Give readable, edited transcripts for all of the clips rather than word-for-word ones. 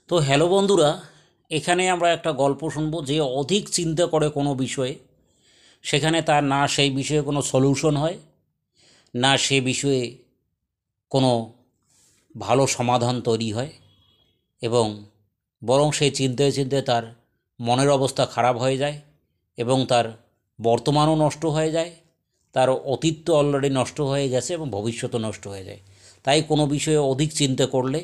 তো হ্যালো বন্ধুরা, এখানে আমরা একটা গল্প শুনবো। যে অধিক চিন্তা করে কোনো বিষয়ে, সেখানে তার না সেই বিষয়ে কোনো সলিউশন হয়, না সে বিষয়ে কোনো ভালো সমাধান তৈরি হয়, এবং বরং সেই চিন্তায় চিন্তায় তার মনের অবস্থা খারাপ হয়ে যায় এবং তার বর্তমানও নষ্ট হয়ে যায়, তার অতীত তো অলরেডি নষ্ট হয়ে গেছে এবং ভবিষ্যতও নষ্ট হয়ে যায়। তাই কোনো বিষয়ে অধিক চিন্তা করলে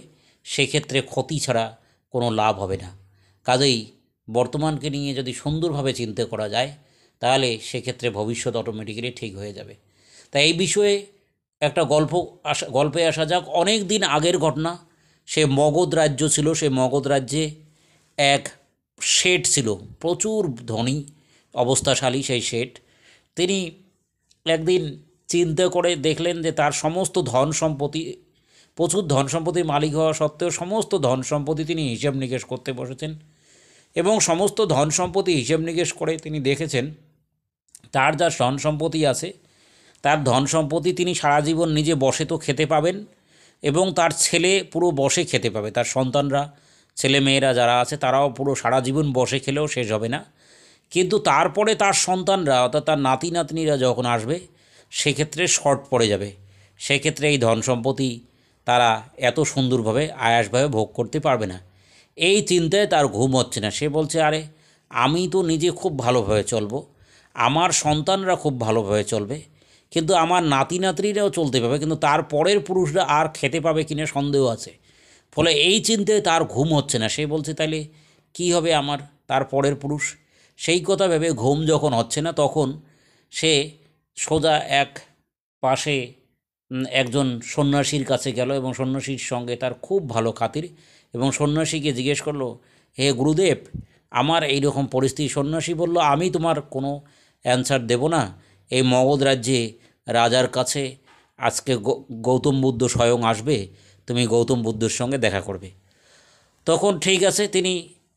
সেক্ষেত্রে ক্ষতি ছাড়া কোনো লাভ হবে না। কাজেই বর্তমানকে নিয়ে যদি সুন্দরভাবে চিন্তা করা যায়, তাহলে সেক্ষেত্রে ভবিষ্যৎ অটোমেটিক্যালি ঠিক হয়ে যাবে। তাই এই বিষয়ে একটা গল্পে আসা যাক। অনেক দিন আগের ঘটনা। সে মগধ রাজ্য ছিল। সে মগধ রাজ্যে এক শেঠ ছিল, প্রচুর ধনী অবস্থাশালী সেই শেঠ। তিনি একদিন চিন্তা করে দেখলেন যে তার সমস্ত ধন সম্পত্তি, প্রচুর ধন সম্পত্তির মালিক হওয়া সত্ত্বেও সমস্ত ধন সম্পত্তি তিনি হিসাব নিকেশ করতে বসেছেন, এবং সমস্ত ধন সম্পত্তি হিসাব নিকেশ করে তিনি দেখেছেন তার যা ধন সম্পত্তি আছে, তার ধন সম্পত্তি তিনি সারা জীবন নিজে বসে তো খেতে পাবেন, এবং তার ছেলে পুরো বসে খেতে পাবে। তার সন্তানরা, ছেলে মেয়েরা যারা আছে তারাও পুরো সারা জীবন বসে খেলেও শেষ হবে না। কিন্তু তারপরে তার সন্তানরা, অর্থাৎ তার নাতি নাতনিরা যখন আসবে, সেক্ষেত্রে শর্ট পড়ে যাবে। সেক্ষেত্রে এই ধন সম্পত্তি তারা এত সুন্দরভাবে আয়াসভাবে ভোগ করতে পারবে না। এই চিন্তায় তার ঘুম হচ্ছে না। সে বলছে, আরে আমি তো নিজে খুব ভালোভাবে চলবো, আমার সন্তানরা খুব ভালোভাবে চলবে, কিন্তু আমার নাতি নাতনিরাও চলতে পাবে, কিন্তু তার পরের পুরুষরা আর খেতে পাবে কিনা সন্দেহ আছে। ফলে এই চিন্তায় তার ঘুম হচ্ছে না। সে বলছে, তাইলে কী হবে আমার, তার পরের পুরুষ? সেই কথা ভেবে ঘুম যখন হচ্ছে না, তখন সে সোজা এক পাশে একজন সন্ন্যাসীর কাছে গেল, এবং সন্ন্যাসীর সঙ্গে তার খুব ভালো খাতির, এবং সন্ন্যাসীকে জিজ্ঞেস করলো, হে গুরুদেব, আমার এই রকম পরিস্থিতি। সন্ন্যাসী বলল, আমি তোমার কোনো অ্যান্সার দেব না। এই মগধ রাজ্যে রাজার কাছে আজকে গৌতম বুদ্ধ স্বয়ং আসবে, তুমি গৌতম বুদ্ধের সঙ্গে দেখা করবে। তখন ঠিক আছে, তিনি,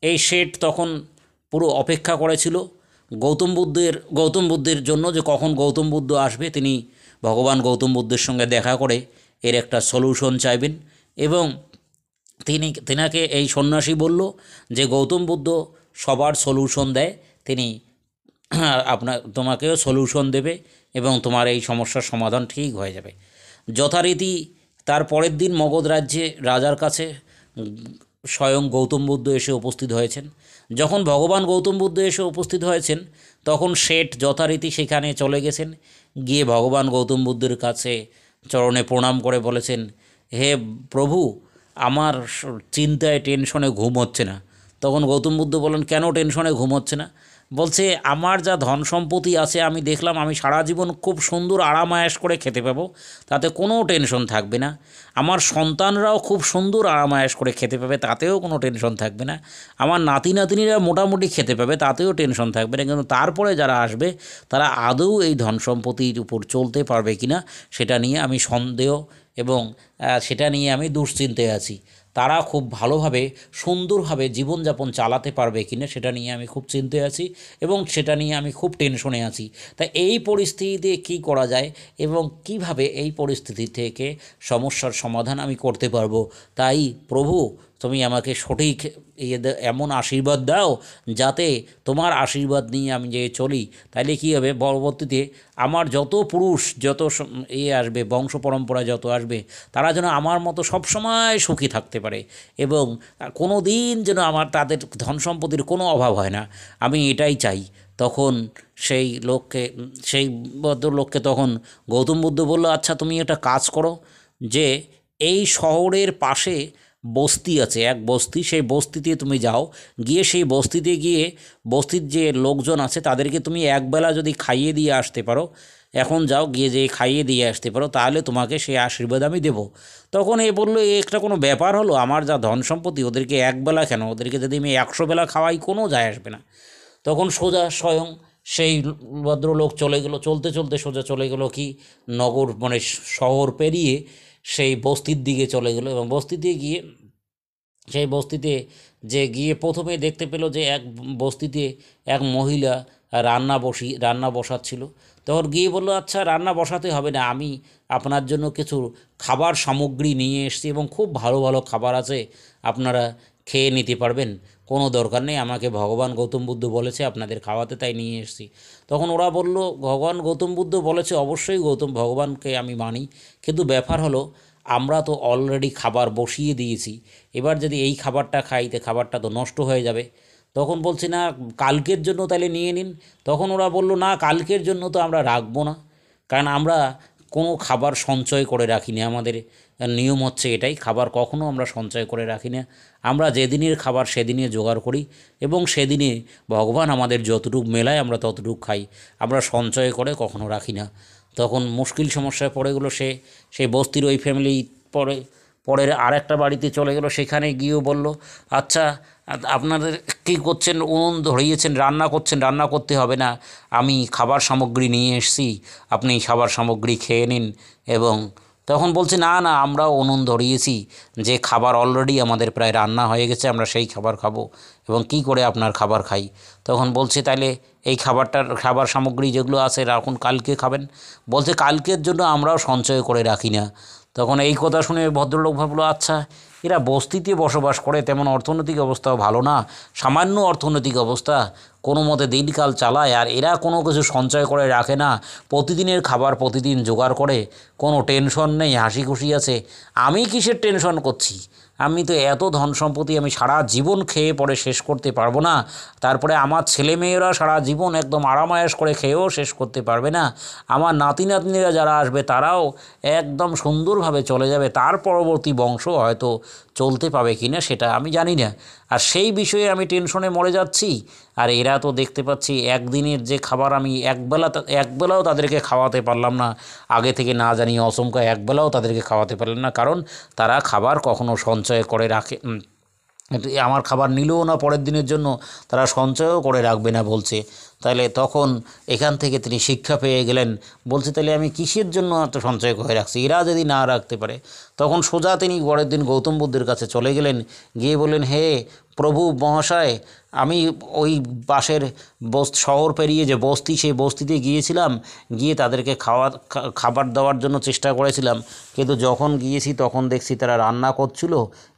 এই শেঠ তখন পুরো অপেক্ষা করেছিল গৌতম বুদ্ধের জন্য, যে কখন গৌতম বুদ্ধ আসবে, তিনি ভগবান গৌতম বুদ্ধের সঙ্গে দেখা করে এর একটা সলিউশন চাইবেন। এবং তেনাকে এই সন্ন্যাসী বলল যে গৌতম বুদ্ধ সবার সলিউশন দেয়, তিনি তোমাকেও সলিউশন দেবে, এবং তোমার এই সমস্যার সমাধান ঠিক হয়ে যাবে। যথারীতি তার পরের দিন মগধ রাজ্যে রাজার কাছে স্বয়ং গৌতম বুদ্ধ এসে উপস্থিত হয়েছেন। যখন ভগবান গৌতম বুদ্ধ এসে উপস্থিত হয়েছেন, তখন শেঠ যথারীতি সেখানে চলে গেছেন। গিয়ে ভগবান গৌতম বুদ্ধের কাছে চরণে প্রণাম করে বলেছেন, হে প্রভু, আমার চিন্তায় টেনশনে ঘুম হচ্ছে না। তখন গৌতম বুদ্ধ বলেন, কেন টেনশনে ঘুম হচ্ছে না? বলছে, আমার যা ধন সম্পত্তি আছে, আমি দেখলাম আমি সারা জীবন খুব সুন্দর আরাম আয়েশ করে খেতে পাবো, তাতে কোনো টেনশন থাকবে না। আমার সন্তানরাও খুব সুন্দর আরাম আয়েশ করে খেতে পাবে, তাতেও কোনো টেনশন থাকবে না। আমার নাতি নাতনিরা মোটামুটি খেতে পাবে, তাতেও টেনশন থাকবে না। কিন্তু তারপরে যারা আসবে, তারা আদৌ এই ধন সম্পত্তির উপর চলতে পারবে কি না, সেটা নিয়ে আমি সন্দেহ, এবং সেটা নিয়ে আমি দুশ্চিন্তায় আছি। তারা খুব ভালোভাবে সুন্দরভাবে জীবনযাপন চালাতে পারবে কি না, সেটা নিয়ে আমি খুব চিন্তায় আছি, এবং সেটা নিয়ে আমি খুব টেনশনে আছি। তাই এই পরিস্থিতিতে কী করা যায়, এবং কিভাবে এই পরিস্থিতি থেকে সমস্যার সমাধান আমি করতে পারবো, তাই প্রভু, তুমি আমাকে সঠিক এমন আশীর্বাদ দাও, যাতে তোমার আশীর্বাদ নিয়ে আমি যে চলি, তাইলে কী হবে, পরবর্তীতে আমার যত পুরুষ, যত আসবে, বংশ পরম্পরা যত আসবে, তারা যেন আমার মতো সবসময় সুখী থাকতে পারে, এবং কোনো দিন যেন আমার তাদের ধন সম্পত্তির কোনো অভাব হয় না, আমি এটাই চাই। তখন সেই ভদ্রলোককে তখন গৌতম বুদ্ধ বলল, আচ্ছা তুমি একটা কাজ করো, যে এই শহরের পাশে বস্তি আছে, এক বস্তি, সেই বস্তিতে তুমি যাও। গিয়ে সেই বস্তিতে গিয়ে বস্তির যে লোকজন আছে তাদেরকে তুমি একবেলা যদি খাইয়ে দিয়ে আসতে পারো, এখন যাও, গিয়ে যে খাইয়ে দিয়ে আসতে পারো, তাহলে তোমাকে সেই আশীর্বাদ আমি দেবো। তখন এ বললো, একটা কোনো ব্যাপার হলো, আমার যা ধন সম্পত্তি, ওদেরকে একবেলা কেন, ওদেরকে যদি আমি 100 বেলা খাওয়াই, কোনো যায় আসবে না। তখন সোজা স্বয়ং সেই ভদ্রলোক চলে গেল, চলতে চলতে সোজা চলে গেল কি, নগর মানে শহর পেরিয়ে সেই বস্তির দিকে চলে গেল, এবং বস্তিতে গিয়ে সেই বস্তিতে যে গিয়ে প্রথমে দেখতে পেল যে এক বস্তিতে এক মহিলা রান্না বসাচ্ছিল। তখন গিয়ে বললো, আচ্ছা রান্না বসাতে হবে না, আমি আপনার জন্য কিছু খাবার সামগ্রী নিয়ে এসেছি এবং খুব ভালো ভালো খাবার আছে, আপনারা খেয়ে নিতে পারবেন, কোনো দরকার নেই, আমাকে ভগবান গৌতম বুদ্ধ বলেছে আপনাদের খাওয়াতে, তাই নিয়ে এসেছি। তখন ওরা বলল, ভগবান গৌতম বুদ্ধ বলেছে, অবশ্যই ভগবানকে আমি মানি, কিন্তু ব্যাপার হলো আমরা তো অলরেডি খাবার বসিয়ে দিয়েছি, এবার যদি এই খাবারটা খাই তো খাবারটা তো নষ্ট হয়ে যাবে। তখন বলছি, না কালকের জন্য তাহলে নিয়ে নিন। তখন ওরা বলল, না কালকের জন্য তো আমরা রাখবো না, কারণ আমরা কোনো খাবার সঞ্চয় করে রাখি না, আমাদের নিয়ম হচ্ছে এটাই, খাবার কখনো আমরা সঞ্চয় করে রাখি না, আমরা যেদিনের খাবার সেদিনে জোগাড় করি এবং সেদিনে ভগবান আমাদের যতটুকু মেলায় আমরা ততটুকু খাই, আমরা সঞ্চয় করে কখনো রাখি না। তখন মুশকিল সমস্যায় পড়ে গেলো সে, সেই বস্তির ওই ফ্যামিলি। পরে পরের আরেকটা বাড়িতে চলে গেল, সেখানে গিয়েও বলল, আচ্ছা আপনাদের কী করছেন, উনুন ধরিয়েছেন, রান্না করছেন, রান্না করতে হবে না, আমি খাবার সামগ্রী নিয়ে এসেছি, আপনি খাবার সামগ্রী খেয়ে নিন। এবং তখন বলছে, না না আমরাও উনুন ধরিয়েছি, যে খাবার অলরেডি আমাদের প্রায় রান্না হয়ে গেছে, আমরা সেই খাবার খাবো, এবং কি করে আপনার খাবার খাই। তখন বলছে, তাহলে এই খাবার সামগ্রী যেগুলো আছে রাখুন, কালকে খাবেন। বলছে, কালকের জন্য আমরাও সঞ্চয় করে রাখি না। তখন এই কথা শুনে ভদ্রলোক ভাবলো, আচ্ছা এরা বস্তিতে বসবাস করে, তেমন অর্থনৈতিক অবস্থাও ভালো না, সামান্য অর্থনৈতিক অবস্থা, কোনো মতে দিনকাল চালায়, আর এরা কোনো কিছু সঞ্চয় করে রাখে না, প্রতিদিনের খাবার প্রতিদিন জোগাড় করে, কোনো টেনশন নেই, হাসি খুশি আছে। আমি কিসের টেনশন করছি, আমি তো এত ধন সম্পত্তি আমি সারা জীবন খেয়ে পরে শেষ করতে পারবো না, তারপরে আমার ছেলেমেয়েরা সারা জীবন একদম আরামায়েশ করে খেয়েও শেষ করতে পারবে না, আমার নাতি নাতনিরা যারা আসবে তারাও একদম সুন্দরভাবে চলে যাবে, তার পরবর্তী বংশ হয়তো চলতে পাবে কি না সেটা আমি জানি না, আর সেই বিষয়ে আমি টেনশনে মরে যাচ্ছি। আর এরা তো দেখতে পাচ্ছি একদিনের যে খাবার আমি একবেলাও তাদেরকে খাওয়াতে পারলাম না, আগে থেকে না জানিয়ে অসমকা একবেলাও তাদেরকে খাওয়াতে পারলাম না, কারণ তারা খাবার কখনো সঞ্চয় করে রাখে, আমার খাবার নিলেও না পরের দিনের জন্য, তারা সঞ্চয়ও করে রাখবে না বলছে। তাহলে তখন এখান থেকে তিনি শিক্ষা পেয়ে গেলেন, বলছে তাহলে আমি কিসের জন্য এত সঞ্চয় করে রাখছি, এরা যদি না রাখতে পারে। তখন সোজা তিনি পরের দিন গৌতম বুদ্ধের কাছে চলে গেলেন, গিয়ে বললেন, হে প্রভু মহাশয়, আমি ওই পাশের শহর পেরিয়ে যে বস্তি, সেই বস্তিতে গিয়েছিলাম, গিয়ে তাদেরকে খাবার দেওয়ার জন্য চেষ্টা করেছিলাম, কিন্তু যখন গিয়েছি তখন দেখছি তারা রান্না করছিল,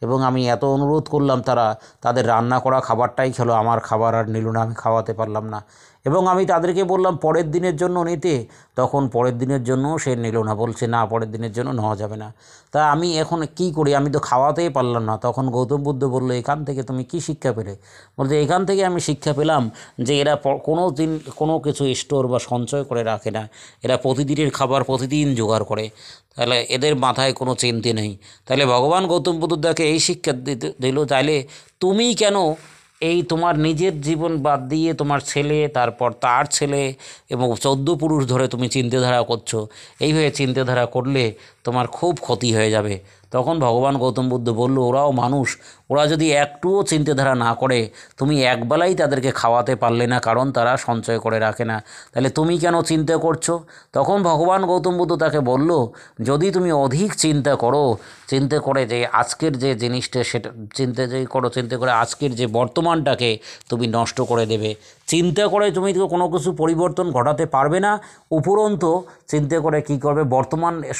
এবং আমি এত অনুরোধ করলাম, তাদের রান্না করা খাবারটাই খেলো, আমার খাবার আর নিল না, আমি খাওয়াতে পারলাম না। এবং আমি তাদেরকে বললাম পরের দিনের জন্য নিতে, তখন পরের দিনের জন্য সে নিল না, বলছে না পরের দিনের জন্য নেওয়া যাবে না। তা আমি এখন কী করি, আমি তো খাওয়াতেই পারলাম না। তখন গৌতম বুদ্ধ বললো, এখান থেকে তুমি কী শিক্ষা পেলে? বলতে, এখান থেকে আমি শিক্ষা পেলাম যে এরা কোনো দিন কোনো কিছু স্টোর বা সঞ্চয় করে রাখে না, এরা প্রতিদিনের খাবার প্রতিদিন জোগাড় করে, তাহলে এদের মাথায় কোনো চিন্তা নেই। তাহলে ভগবান গৌতম বুদ্ধ তাকে এই শিক্ষা দিল, তাইলে তুমি কেন এই তোমার নিজের জীবন বাদ দিয়ে তোমার ছেলে, তারপর তার ছেলে এবং 14 পুরুষ ধরে তুমি চিন্তাধারা করছো, এইভাবে চিন্তাধারা করলে তোমার খুব ক্ষতি হয়ে যাবে। তখন ভগবান গৌতম বুদ্ধ বলল, ওরাও মানুষ, ওরা যদি একটুও চিন্তাধারা না করে, তুমি একবেলাই তাদেরকে খাওয়াতে পারলে না, কারণ তারা সঞ্চয় করে রাখে না, তাহলে তুমি কেন চিন্তা করছো? তখন ভগবান গৌতম বুদ্ধ তাকে বলল, যদি তুমি অধিক চিন্তা করো, চিন্তা করে যে আজকের যে জিনিসটা সেটা চিন্তা করে আজকের যে বর্তমানটাকে তুমি নষ্ট করে দেবে, চিন্তা করে তুমি তো কোনো কিছু পরিবর্তন ঘটাতে পারবে না, উপরন্তু চিন্তা করে কি করবে,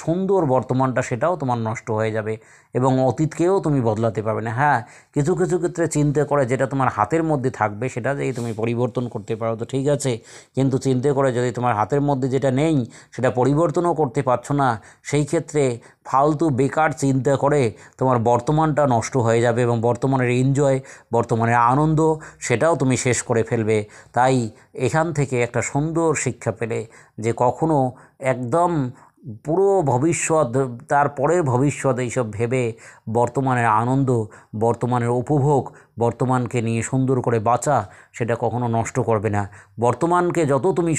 সুন্দর বর্তমানটা সেটাও তোমার নষ্ট হয়ে যাবে এবং অতীতকেও তুমি বদলাতে পারবে না। হ্যাঁ, কিছু কিছু ক্ষেত্রে চিন্তা করে যেটা তোমার হাতের মধ্যে থাকবে সেটা যদি তুমি পরিবর্তন করতে পারো তো ঠিক আছে, কিন্তু চিন্তা করে যদি তোমার হাতের মধ্যে যেটা নেই সেটা পরিবর্তনও করতে পারছো না, সেই ক্ষেত্রে ফালতু বেকার চিন্তা করে তোমার বর্তমানটা নষ্ট হয়ে যাবে এবং বর্তমানের এনজয়, বর্তমানের আনন্দ সেটাও তুমি শেষ করে ফেলবে। তাই এখান থেকে একটা সুন্দর শিক্ষা পেলে যে কখনো একদম পুরো ভবিষ্যৎ, তারপরের ভবিষ্যৎ এইসব ভেবে বর্তমানের আনন্দ, বর্তমানের উপভোগ, বর্তমানকে নিয়ে সুন্দর করে বাঁচা, সেটা কখনো নষ্ট করবে না। বর্তমানকে যত তুমি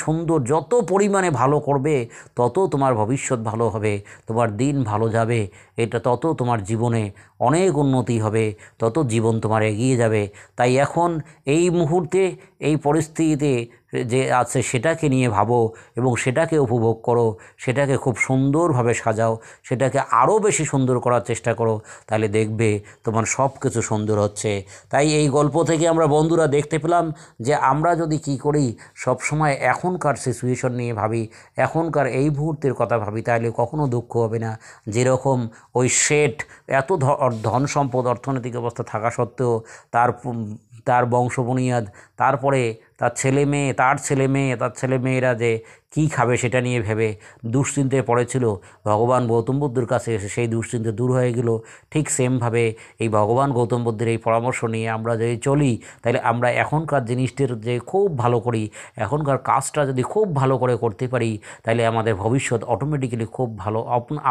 যত পরিমাণে ভালো করবে, তত তোমার ভবিষ্যৎ ভালো হবে, তোমার দিন ভালো যাবে, এটা তত তোমার জীবনে অনেক উন্নতি হবে, তত জীবন তোমার এগিয়ে যাবে। তাই এখন এই মুহূর্তে এই পরিস্থিতিতে যে আছে সেটাকে নিয়ে ভাবো এবং সেটাকে উপভোগ করো, সেটাকে খুব সুন্দরভাবে সাজাও, সেটাকে আরও বেশি সুন্দর করার চেষ্টা করো, তাহলে দেখবে তোমার সব কিছু সুন্দর হচ্ছে। তাই এই গল্প থেকে আমরা বন্ধুরা দেখতে পেলাম যে আমরা যদি কি করি সব সময় এখনকার সিচুয়েশন নিয়ে ভাবি, এখনকার এই মুহূর্তের কথা ভাবি, তাহলে কখনো দুঃখ হবে না। যেরকম ওই শেঠ এত ধন সম্পদ অর্থনৈতিক অবস্থা থাকা সত্ত্বেও তার বংশ বুনিয়াদ, তারপরে তার ছেলে মেয়ে, তার ছেলে মেয়েরা যে কী খাবে সেটা নিয়ে ভেবে দুশ্চিন্তায় পড়েছিল, ভগবান গৌতম বুদ্ধের কাছে এসে সেই দুশ্চিন্তা দূর হয়ে গেল। ঠিক সেমভাবে এই ভগবান গৌতম বুদ্ধের এই পরামর্শ নিয়ে আমরা যদি চলি, তাহলে আমরা এখনকার জিনিসটির যে খুব ভালো করি, এখনকার কাজটা যদি খুব ভালো করে করতে পারি, তাহলে আমাদের ভবিষ্যৎ অটোমেটিক্যালি খুব ভালো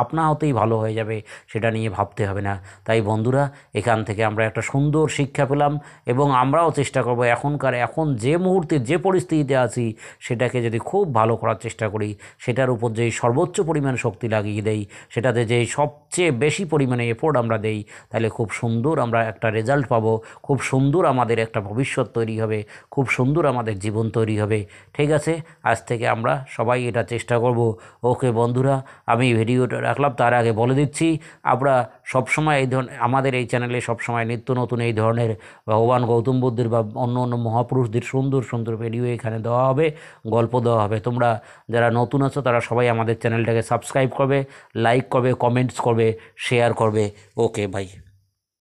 আপনা হতেই ভালো হয়ে যাবে, সেটা নিয়ে ভাবতে হবে না। তাই বন্ধুরা, এখান থেকে আমরা একটা সুন্দর শিক্ষা পেলাম এবং আমরাও চেষ্টা করব এখন যে মুহূর্তে যে পরিস্থিতিতে আছি সেটাকে যদি খুব ভালো করার চেষ্টা করি, সেটার উপর যেই সর্বোচ্চ পরিমাণ শক্তি লাগিয়ে দেই, সেটাতে যেই সবচেয়ে বেশি পরিমাণে এফোর্ট আমরা দেই, তাহলে খুব সুন্দর আমরা একটা রেজাল্ট পাবো, খুব সুন্দর আমাদের একটা ভবিষ্যৎ তৈরি হবে, খুব সুন্দর আমাদের জীবন তৈরি হবে। ঠিক আছে, আজ থেকে আমরা সবাই এটা চেষ্টা করব। ওকে বন্ধুরা, আমি ভিডিওটা রাখলাম, তার আগে বলে দিচ্ছি আমরা সবসময় এই ধরনের আমাদের এই চ্যানেলে সবসময় নিত্য নতুন এই ধরনের ভগবান গৌতম বুদ্ধের বা অন্য অন্য মহাপুরুষদের সুন্দর সুন্দর ভিডিও এখানে দেওয়া হবে, গল্প দেওয়া হবে। তোমরা যারা নতুন আছো তারা সবাই আমাদের চ্যানেলটাকে সাবস্ক্রাইব করবে, লাইক করবে, কমেন্টস করবে, শেয়ার করবে। ওকে ভাই।